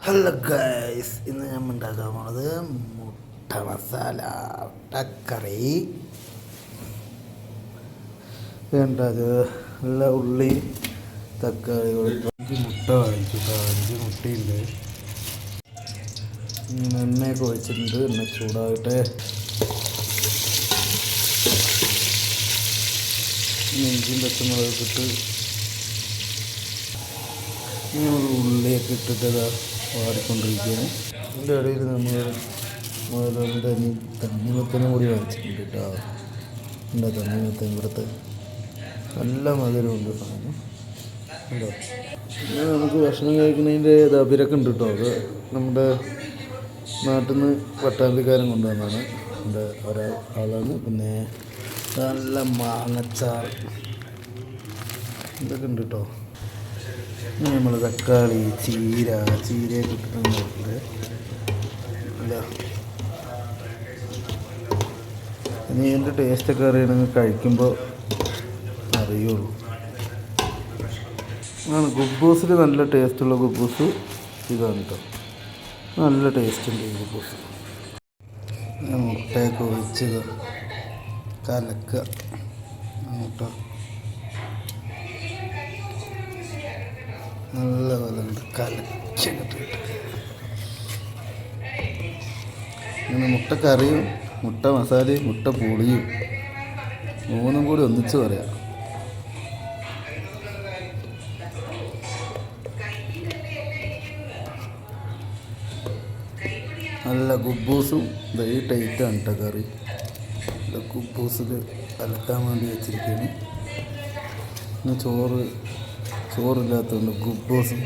Hello guys, ഇന്ന് ഞാൻ ഉണ്ടാക്കാൻ പോണത് മുട്ട മസാല മുട്ടക്കറി. വേണ്ടത് നല്ല ഉള്ളി, തക്കാളി, 5 മുട്ട വാങ്ങിച്ചിട്ട് 5 മുട്ടയുണ്ട്. എണ്ണയൊക്കെ ഒഴിച്ചിട്ടുണ്ട്. എണ്ണ ചൂടാകട്ടെ. ഇഞ്ചിയും പച്ചമുളകൊക്കെ ഇട്ട് ഉള്ളിയൊക്കെ ഇട്ടിട്ട് വാടിക്കൊണ്ടിരിക്കുകയാണ്. ഇതിൻ്റെ ഇടയിൽ നമ്മൾ തണ്ണിമത്തനും കൂടി വാങ്ങിച്ചിട്ടുണ്ട് കേട്ടോ. എന്താ തണ്ണിമത്തൻ ഇവിടുത്തെ നല്ല മധുരമുണ്ട് സാധനം ഉണ്ടോ. പിന്നെ നമുക്ക് ഭക്ഷണം കഴിക്കുന്നതിൻ്റെ അഭിരക്കം ഉണ്ട് കേട്ടോ. അത് നമ്മുടെ നാട്ടിൽ നിന്ന് പട്ടാമ്പിക്കാരൻ കൊണ്ടുവന്നാണ്. എൻ്റെ ഒരാളാണ്. പിന്നെ നല്ല മാങ്ങച്ചാർ ഇതൊക്കെ ഉണ്ട് കേട്ടോ. നമ്മൾ തക്കാളി, ചീരയൊക്കെ ഇട്ടിട്ടുണ്ട്. അല്ല ഇനി എൻ്റെ ടേസ്റ്റൊക്കെ അറിയണമെങ്കിൽ കഴിക്കുമ്പോൾ അറിയുള്ളൂ. ഗുബൂസിൽ നല്ല ടേസ്റ്റുള്ള ഗുബൂസ് ഇതാണ് കേട്ടോ. നല്ല ടേസ്റ്റ് ഉണ്ട് ഈ ഗുബൂസ്. മുട്ടയൊക്കെ ഒഴിച്ചത് കലക്കുക. മുട്ട നല്ല പോലെ കലക്കിട്ട് ഇങ്ങനെ മുട്ടക്കറിയും മുട്ട മസാലയും മുട്ട പുളിയും മൂന്നും കൂടി ഒന്നിച്ച് പറയാം. നല്ല ഗുബൂസും ഈ ടൈറ്റാണ് കേട്ടോ കറി. ഗുബൂസിൽ കലക്കാൻ വേണ്ടി വെച്ചിരിക്കുകയാണ്. പിന്നെ ചോറില്ലാത്തതുകൊണ്ട് ഗുബൂസും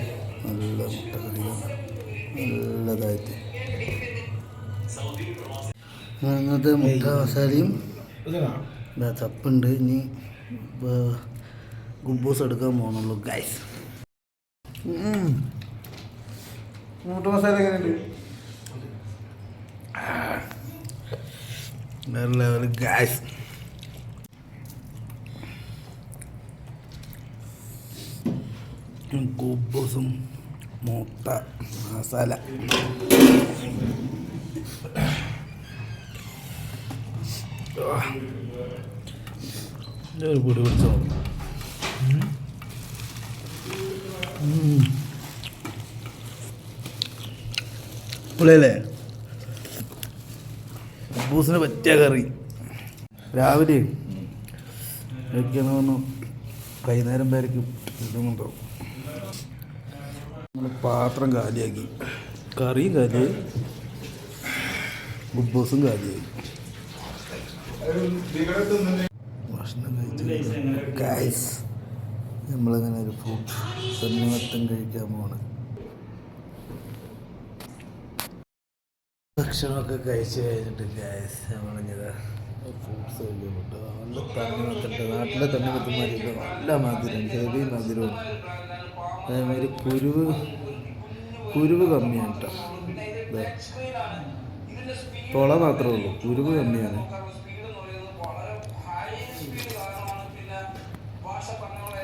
നല്ല മുട്ടക്കറിയാണ് നല്ലതായിട്ട്. അങ്ങനത്തെ മുട്ട മസാലയും ചപ്പുണ്ട്. ഇനി ഗുബൂസ് എടുക്കാൻ പോകണുള്ളൂ ഗൈസ്. മുട്ട മസാല എങ്ങനെയുണ്ട്? വേറെ ലെവൽ ഗൈസ്. ഗുബൂസും മുട്ട മസാല ഒരു പൊടി പിടിച്ചോ. പുളിയല്ലേ? ഗുബൂസിന് പറ്റിയ കറി. രാവിലെ കഴിക്കണമെന്ന് വൈകുന്നേരം പേരേക്കും ഇടുന്നുണ്ടാവും. നമ്മൾ പാത്രം കാലിയാക്കി. കറിയും കാലിയായി, ഗുബൂസും കാലിയായി. ഭക്ഷണം കഴിച്ച് ഗൈസ് നമ്മളിങ്ങനെ ഒരു തണ്ണിമത്തൻ കഴിക്കാൻ പോവാണ്. ഭക്ഷണമൊക്കെ കഴിച്ച് കഴിഞ്ഞിട്ട് ഗൈസ് നമ്മളിങ്ങനെ ഫ്രൂട്ട്സ് കഴിക്കുന്നുണ്ട്. നല്ല തണ്ണിമത്തൻ്റെ നാട്ടിലെ തണ്ണിമത്തന്മാരില്ല. നല്ല മധുരം, ചെറിയ മധുരവും. അതേമാതിരി കുരുവ് കമ്മിയാണ് കേട്ടോ. തുള മാത്രമേ ഉള്ളൂ, കുരുവ് കമ്മിയാണ്.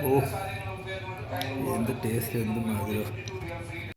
ഓ എന്ത് ടേസ്റ്റ്, എന്ത് മധുരം.